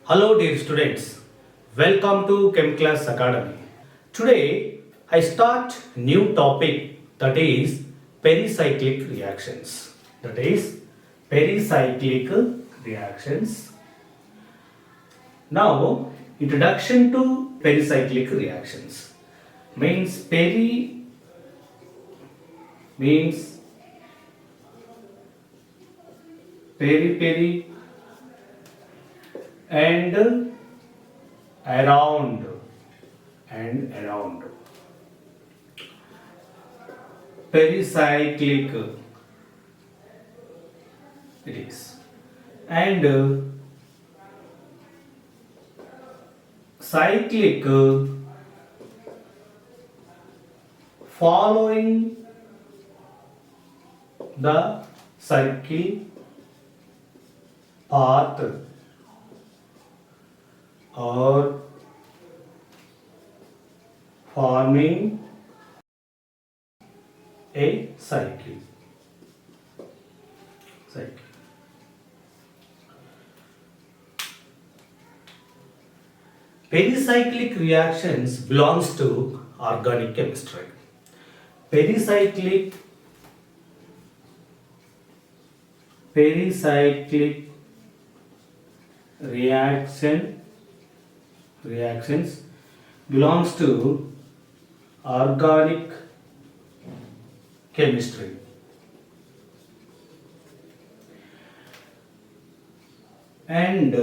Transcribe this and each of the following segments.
Hello dear students, welcome to Chem Class Academy. Today I start new topic that is pericyclic reactions. That is pericyclic reactions. Now introduction to pericyclic reactions means means peri and around pericyclic it is and cyclic following the cycle path or forming a cycle. Pericyclic reactions belongs to organic chemistry. Pericyclic reactions belongs to organic chemistry. And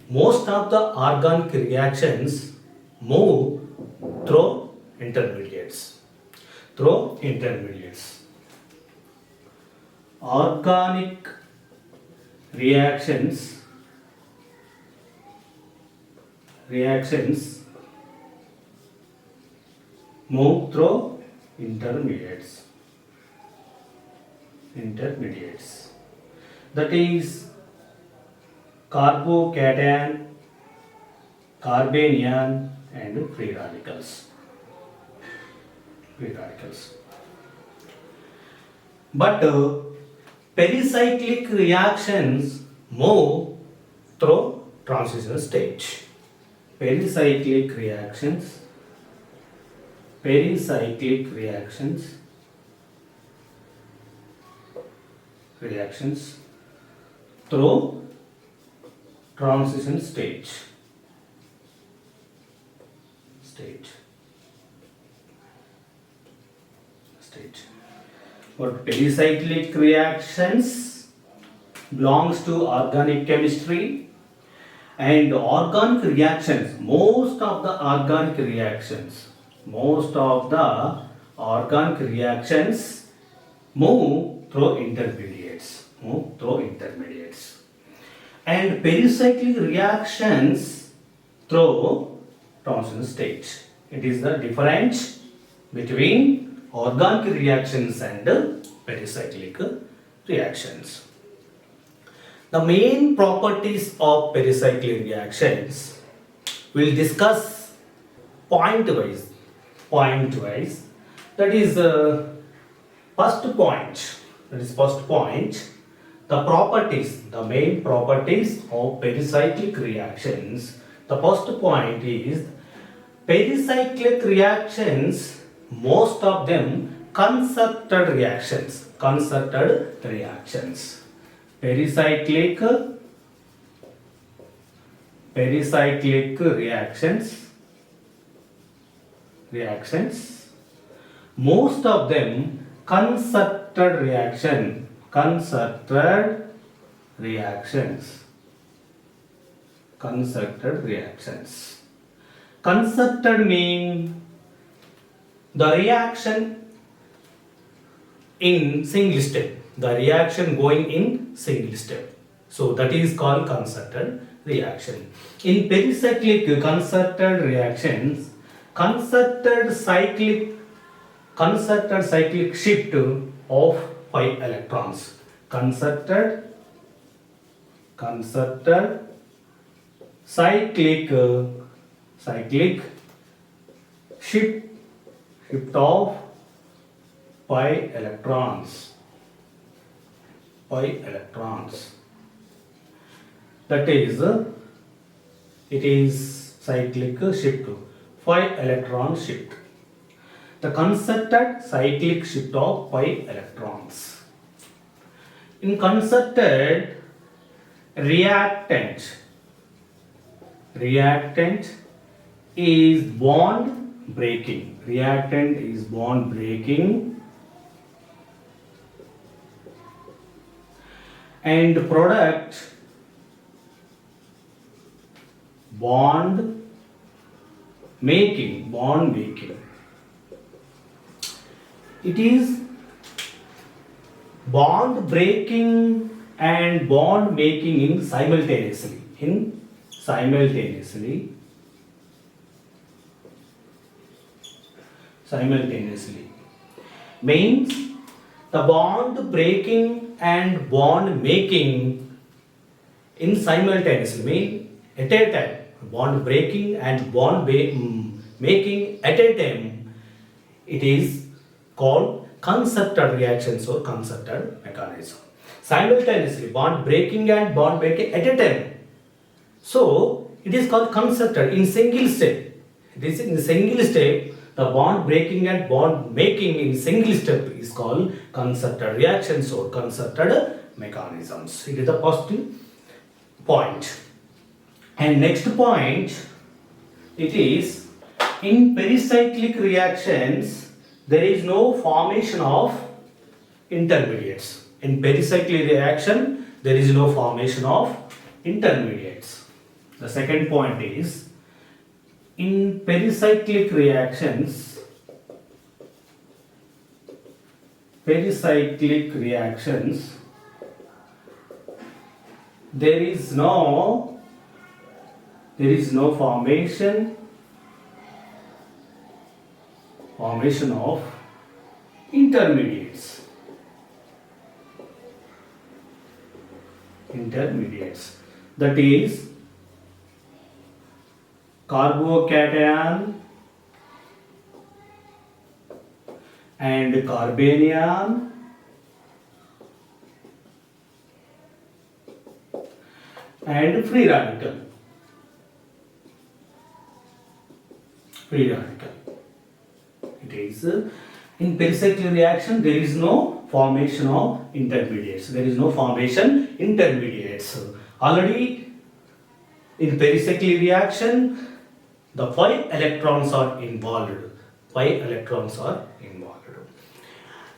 most of the organic reactions move through intermediates. Organic reactions move through intermediates. That is carbocation, carbanion and free radicals. But pericyclic reactions move through transition stage. Pericyclic reactions through transition stage. But pericyclic reactions belongs to organic chemistry, and organic reactions, most of the organic reactions move through intermediates. And pericyclic reactions through transition stage. It is the difference between organic reactions and pericyclic reactions. The main properties of pericyclic reactions we'll discuss point wise. That is first point. The main properties of pericyclic reactions. The first point is pericyclic reactions, most of them concerted reactions. Pericyclic reactions, most of them concerted reactions. Concerted mean the reaction in single step. The reaction going in single step. So that is called concerted reaction. In pericyclic concerted reactions, concerted cyclic shift of 5 electrons. Concerted cyclic shift of 5 electrons. that is it is cyclic shift, 5 electron shift. The concerted cyclic shift of 5 electrons. In concerted reactant is bond breaking. Reactant is bond breaking, and product bond making. It is bond breaking and bond making in simultaneously. Simultaneously means the bond breaking and bond making in simultaneously mean at a time. Bond breaking and bond making at a time, it is called concerted reactions or concerted mechanism. Simultaneously bond breaking and bond making at a time, so it is called concerted in single step. It is in single step. The bond breaking and bond making in single step is called concerted reactions or concerted mechanisms. It is the first point. And next point, it is in pericyclic reactions there is no formation of intermediates. In pericyclic reaction there is no formation of intermediates. The second point is in pericyclic reactions there is no formation of intermediates. That is carbocation and carbanion and free radical. It is in pericyclic reaction there is no formation of intermediates. Already in pericyclic reaction the 5 electrons are involved.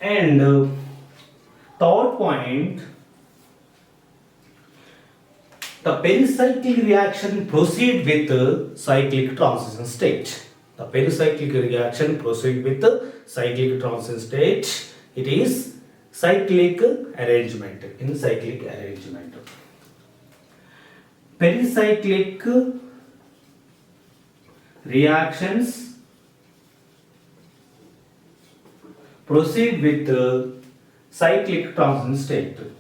And third point, the pericyclic reaction proceed with cyclic transition state. It is cyclic arrangement. Pericyclic reactions proceed with cyclic transition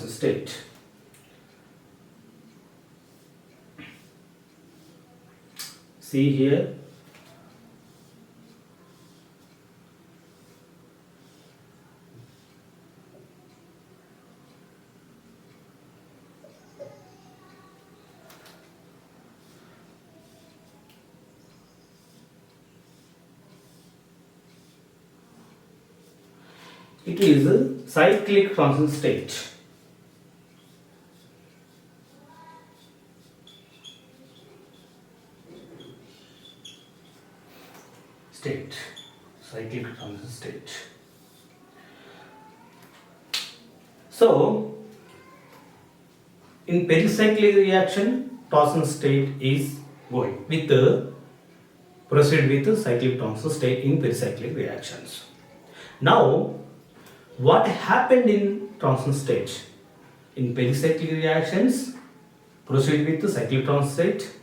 state. See here, it is a cyclic transition state. Cyclic transition state. So, in pericyclic reaction, transition state is going with proceed with cyclic transition state in pericyclic reactions. Now, what happened in transition state? In pericyclic reactions, proceed with cyclic transition state.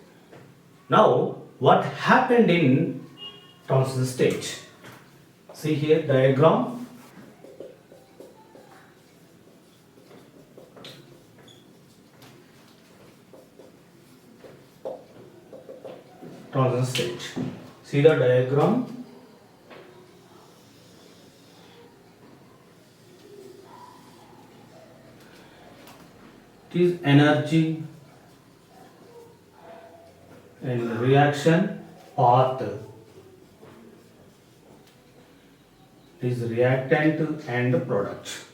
Now, what happened in transition state? See here diagram. Transition state. See the diagram. It is energy and reaction path. It is reactant and product.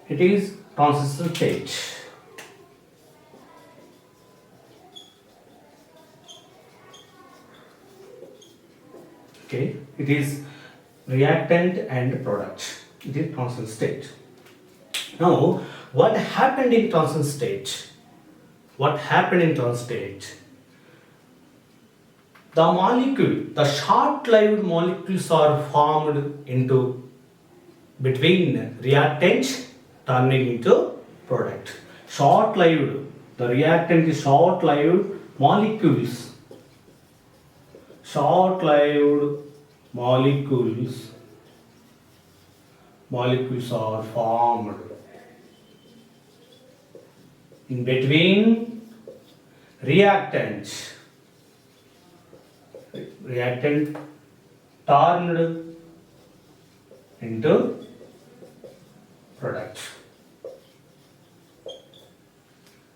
It is transition stage. Okay, it is reactant and product. It is transition state. Now, what happened in transition state? What happened in transition state? The molecule, the short-lived molecules are formed into between reactant turning into product. Short-lived, the reactant is short-lived molecules. Short-lived molecules are formed in between reactants. Reactant turned into product.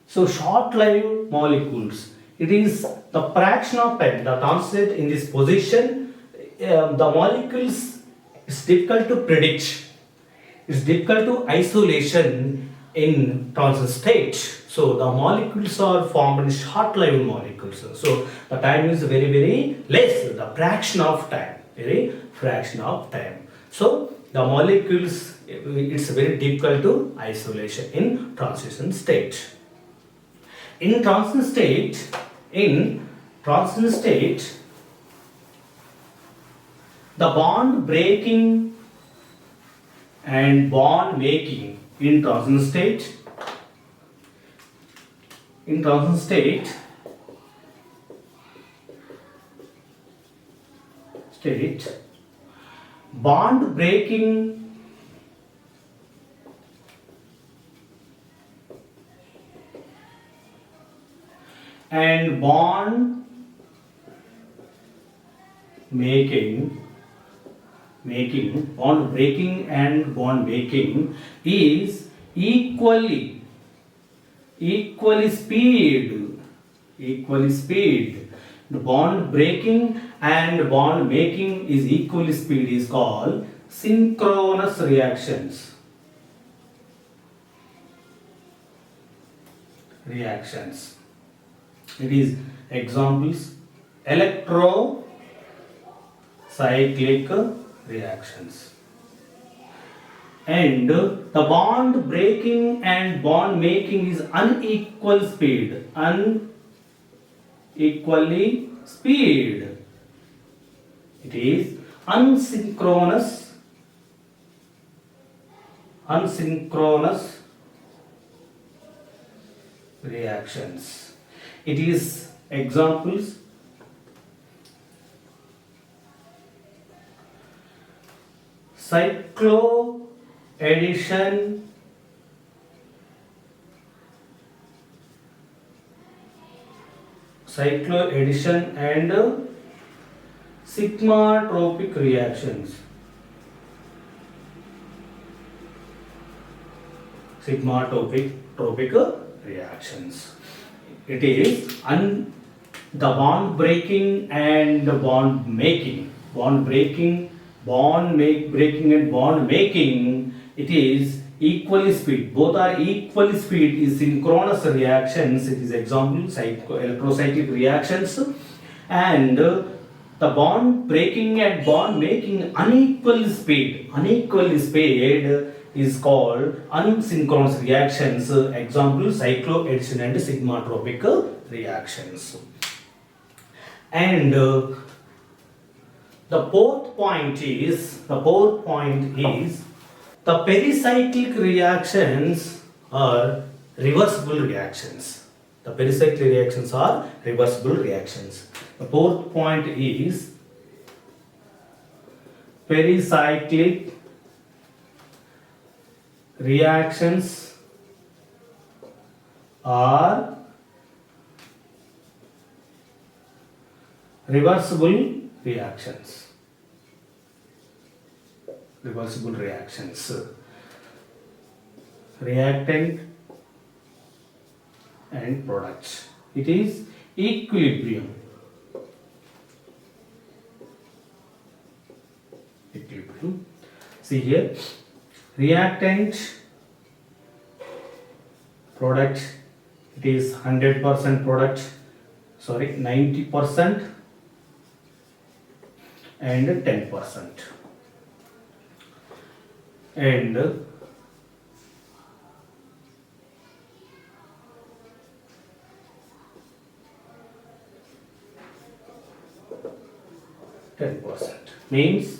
So short-lived molecules, it is the fraction of time, the transit in this position, the molecules is difficult to predict. It's difficult to isolation in transit state. So the molecules are formed in short-lived molecules. So the time is very less, the fraction of time, very fraction of time. So the molecules, it's very difficult to isolation in transition state. In transition state, the bond breaking and bond making in transition state, bond breaking and bond bond breaking and bond making is equally speed. The bond breaking and bond making is equally speed is called synchronous reactions. It is examples electrocyclic reactions. And the bond breaking and bond making is unequal speed. Unequally speed. It is asynchronous reactions. It is examples cycloaddition and sigmatropic reactions. Sigmatropic reactions. It is the bond breaking and bond making. Breaking and bond making, it is equally speed. Both are equally speed is synchronous reactions. It is example electrocyclic reactions. And the bond breaking and bond making unequal speed is called asynchronous reactions. Example cycloaddition and sigmatropic reactions. And the fourth point is the pericyclic reactions are reversible reactions. The pericyclic reactions are reversible reactions. The fourth point is pericyclic reactions are reversible reactions. Reversible reactions. Reactant and products. It is equilibrium. Equilibrium. See here, reactant, product, it is 100% product, 90% and 10%. And means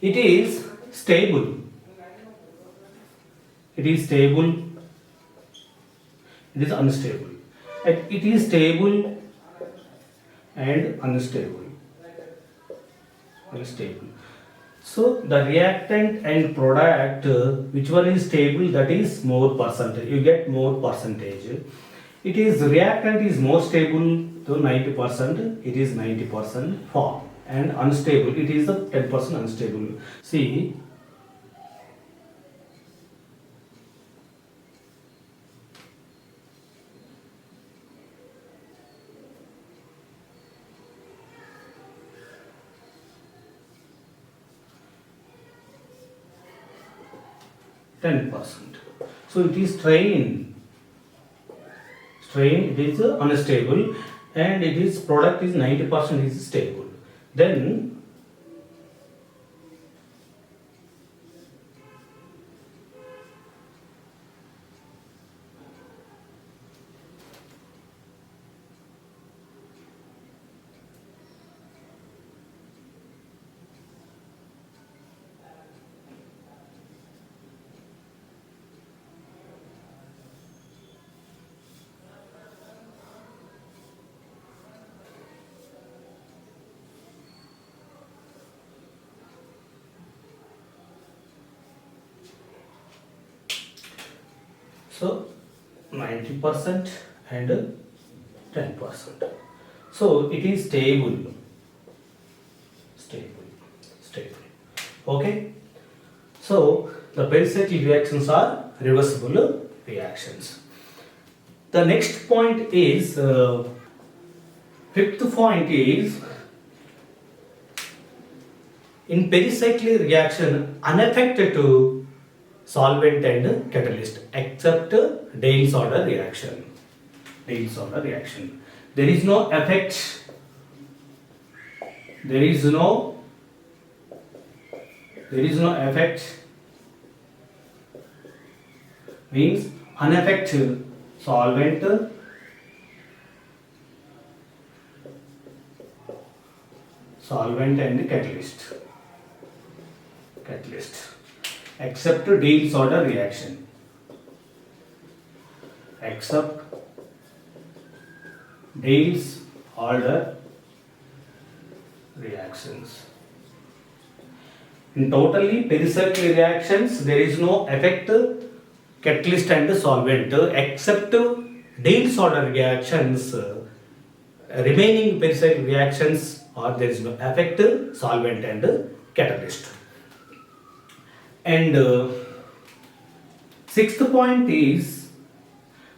it is stable. It is stable. It is unstable. It is stable and unstable. Unstable. So the reactant and product, which one is stable, that is more percentage. You get more percentage. It is reactant is more stable to 90%. It is 90% form, and unstable, it is the 10% unstable. See, %. So it is strain. Strain, it is unstable, and it is product is 90% is stable. Then so 90% and 10%. So it is stable. Stable. Okay. So the pericyclic reactions are reversible reactions. The next point is, fifth point is, in pericyclic reaction unaffected to solvent and catalyst except Diels order reaction. Diels order reaction. There is no effect. There is no effect. Means unaffected solvent and catalyst except Diels order reaction. Except Diels order reactions. In totally pericyclic reactions, there is no effect catalyst and solvent except Diels order reactions. Remaining pericyclic reactions, or there is no effect solvent and catalyst. And sixth point is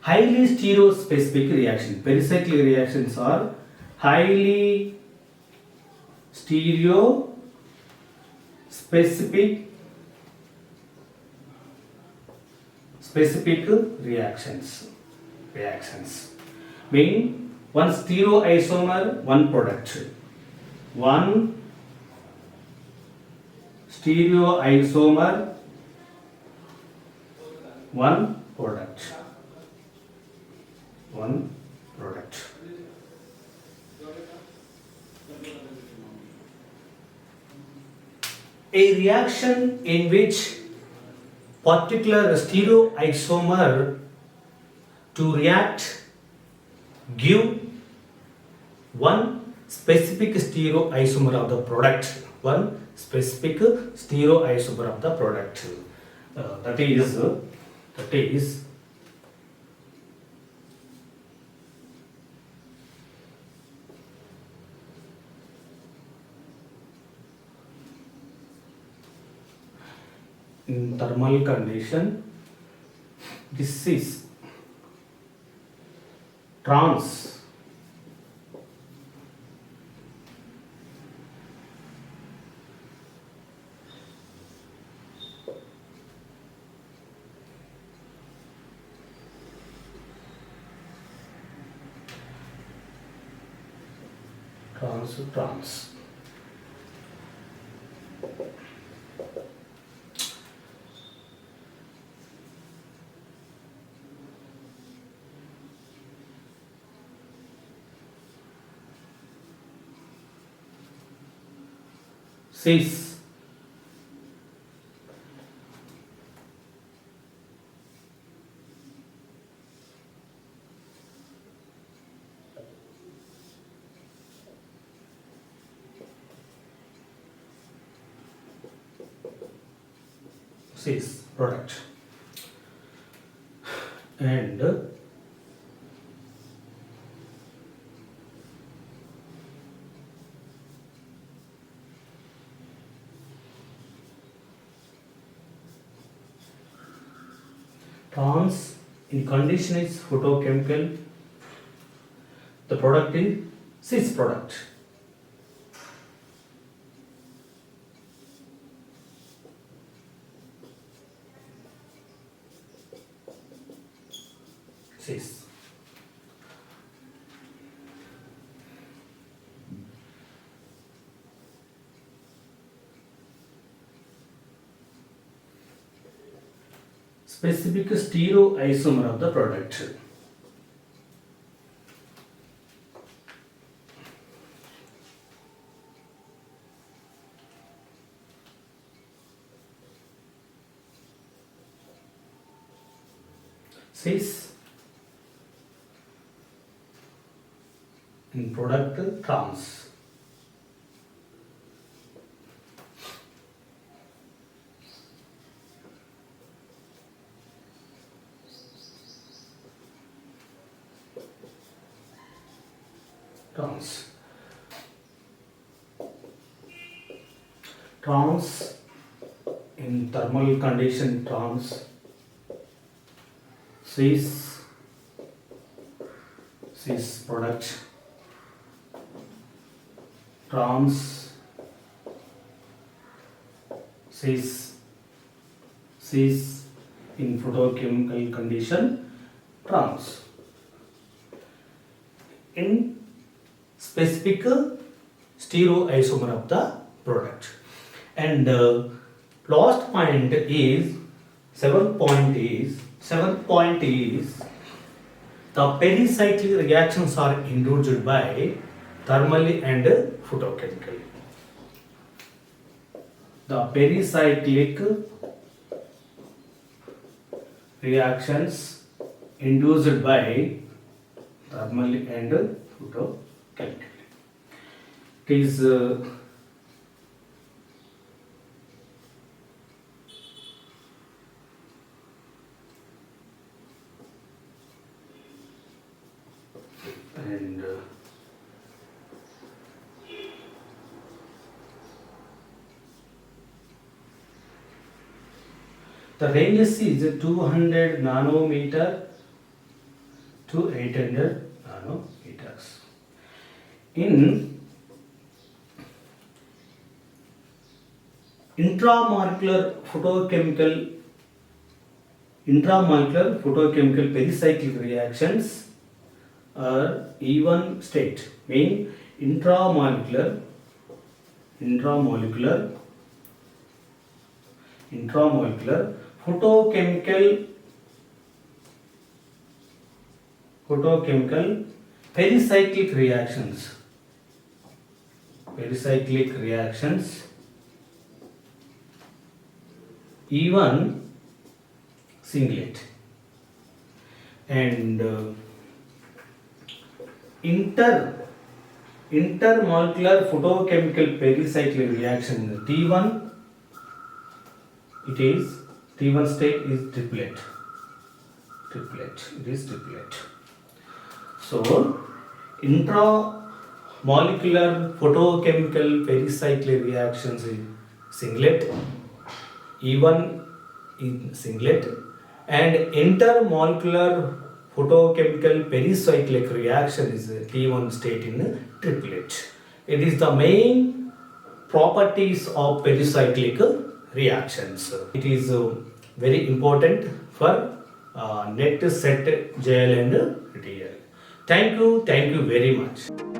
highly stereospecific reaction. Pericyclic reactions are highly stereospecific reactions. Mean one stereoisomer, one product. One stereoisomer, one product. A reaction in which particular stereoisomer to react give one specific stereoisomer of the product. That is in thermal condition. This is trans trans. Cis cis product and trans in condition is photochemical. The product is cis product. Cis. Specific stereoisomer of the product. Cis in product trans. Trans. Trans in thermal condition trans. Cis product. Trans cis in photochemical condition trans. In specific stereoisomer of the product. And last point is seventh point is the pericyclic reactions are induced by thermally and photochemically. The pericyclic reactions induced by thermally and photochemically. It is and the ranges is 200 nanometer to 800 nanometers. In intramolecular photochemical pericyclic reactions are even state, mean intramolecular photochemical pericyclic reactions even singlet, and intermolecular photochemical pericyclic reaction T1, T1 state is triplet. It is triplet. So intramolecular photochemical pericyclic reactions is singlet, even in singlet and intermolecular photochemical pericyclic reaction is a T1 state in triplet. It is the main properties of pericyclic reactions. It is very important for net set JL and DL. Thank you very much.